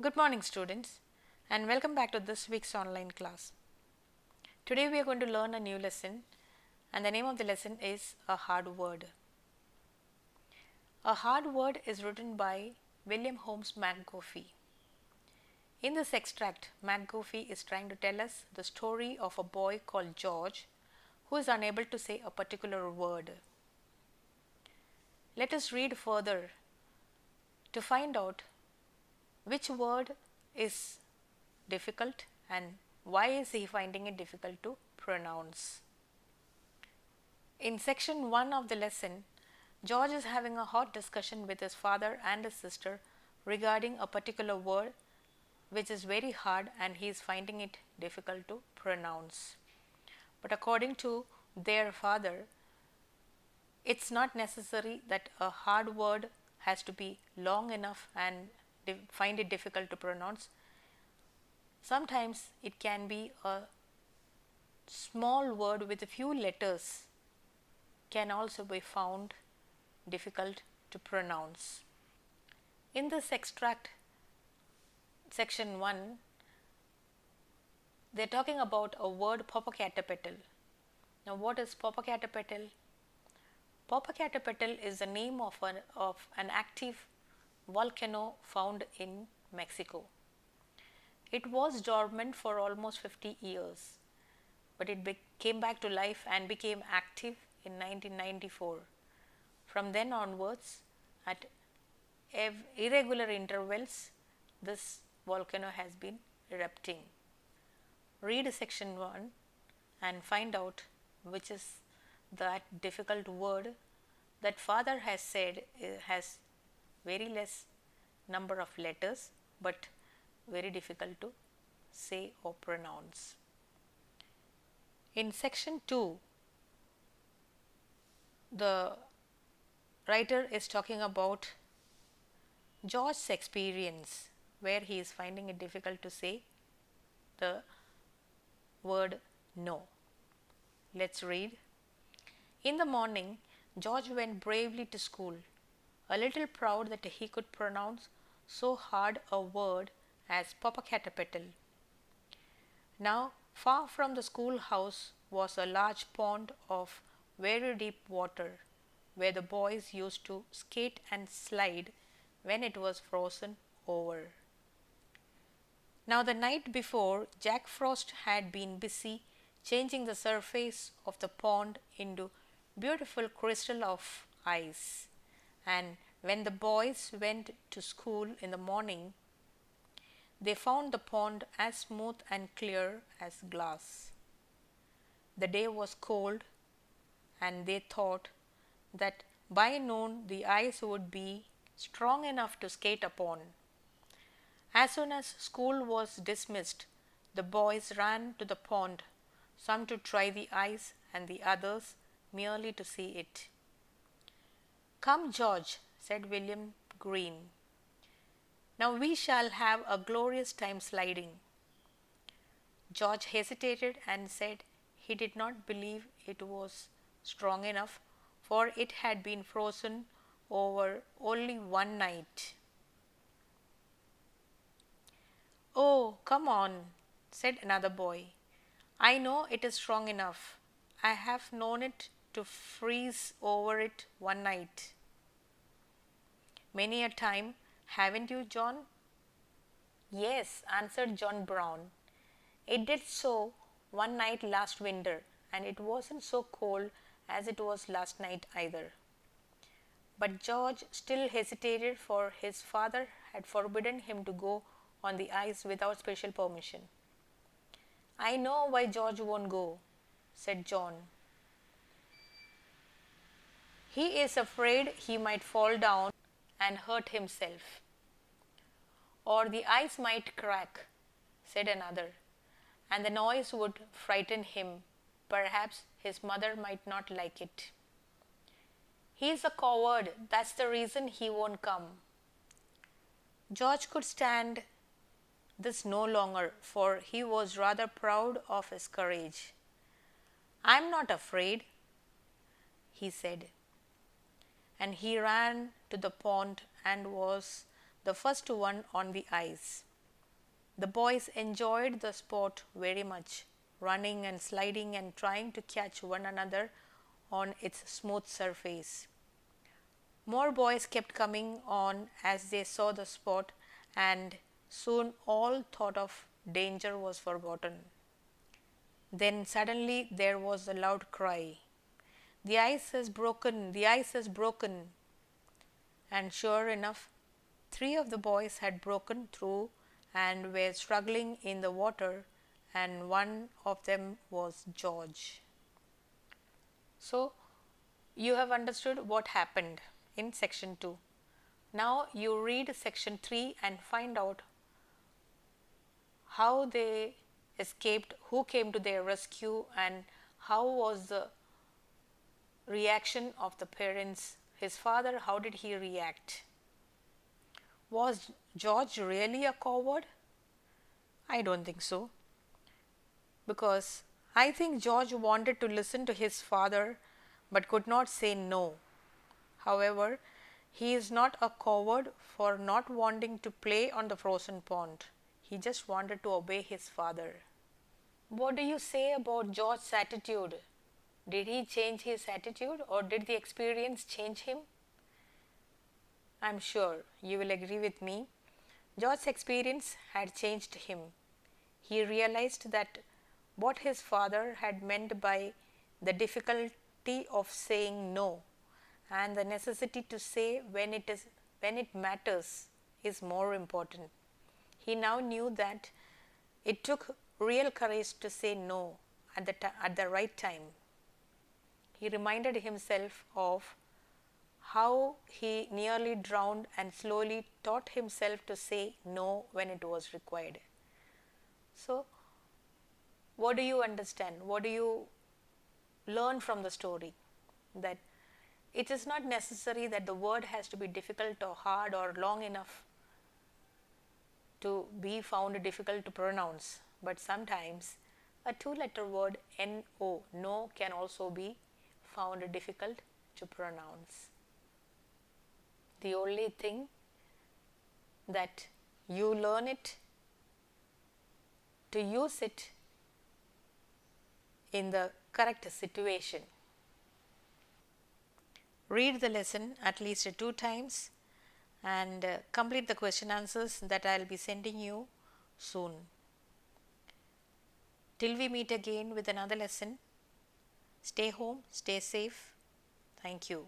Good morning, students, and welcome back to this week's online class. Today we are going to learn a new lesson, and the name of the lesson is A Hard Word. A Hard Word is written by William Holmes McGuffey. In this extract, McGuffey is trying to tell us the story of a boy called George who is unable to say a particular word. Let us read further to find out which word is difficult and why is he finding it difficult to pronounce. In section 1 of the lesson, George is having a hot discussion with his father and his sister regarding a particular word which is very hard and he is finding it difficult to pronounce. But according to their father, it's not necessary that a hard word has to be long enough and find it difficult to pronounce. Sometimes it can be a small word with a few letters can also be found difficult to pronounce. In this extract, section 1, they are talking about a word Popocatépetl. Now, what is Popocatépetl? Popocatépetl is the name of an active volcano found in Mexico. It was dormant for almost 50 years, but it came back to life and became active in 1994. From then onwards, at irregular intervals, this volcano has been erupting. Read section 1 and find out which is that difficult word that father has said has very less number of letters but very difficult to say or pronounce. In section 2, the writer is talking about George's experience where he is finding it difficult to say the word no. Let's read. In the morning, George went bravely to school, a little proud that he could pronounce so hard a word as Popocatépetl. Now, far from the schoolhouse was a large pond of very deep water where the boys used to skate and slide when it was frozen over. Now, the night before, Jack Frost had been busy changing the surface of the pond into beautiful crystal of ice, and when the boys went to school in the morning, they found the pond as smooth and clear as glass. The day was cold, and they thought that by noon the ice would be strong enough to skate upon. As soon as school was dismissed, the boys ran to the pond, some to try the ice and the others merely to see it. Come, George, said William Green. Now we shall have a glorious time sliding. George hesitated and said he did not believe it was strong enough, for it had been frozen over only one night. Oh, come on, said another boy. I know it is strong enough. I have known it to freeze over it one night. Many a time, haven't you, John? Yes, answered John Brown. It did so one night last winter, and it wasn't so cold as it was last night either. But George still hesitated, for his father had forbidden him to go on the ice without special permission. I know why George won't go, said John. He is afraid he might fall down and hurt himself. Or the ice might crack, said another, and the noise would frighten him. Perhaps his mother might not like it. He is a coward, that's the reason he won't come. George could stand this no longer, for he was rather proud of his courage. I am not afraid, he said, and he ran to the pond and was the first one on the ice. The boys enjoyed the sport very much, running and sliding and trying to catch one another on its smooth surface. More boys kept coming on as they saw the sport, and soon all thought of danger was forgotten. Then suddenly there was a loud cry, "The ice has broken! The ice has broken!" And sure enough, three of the boys had broken through and were struggling in the water, and one of them was George. So, you have understood what happened in section 2. Now, you read section 3 and find out how they escaped, who came to their rescue, and how was the reaction of the parents. His father, how did he react? Was George really a coward? I don't think so, because I think George wanted to listen to his father but could not say no. However, he is not a coward for not wanting to play on the frozen pond. He just wanted to obey his father. What do you say about George's attitude? Did he change his attitude, or did the experience change him? I am sure you will agree with me. George's experience had changed him. He realized that what his father had meant by the difficulty of saying no and the necessity to say when it matters is more important. He now knew that it took real courage to say no at the right time. He reminded himself of how he nearly drowned and slowly taught himself to say no when it was required. So, what do you understand? What do you learn from the story? That it is not necessary that the word has to be difficult or hard or long enough to be found difficult to pronounce, but sometimes a two-letter word no, no, can also be found difficult to pronounce. The only thing that you learn it to use it in the correct situation. Read the lesson at least 2 times and complete the question answers that I will be sending you soon. Till we meet again with another lesson, stay home, stay safe. Thank you.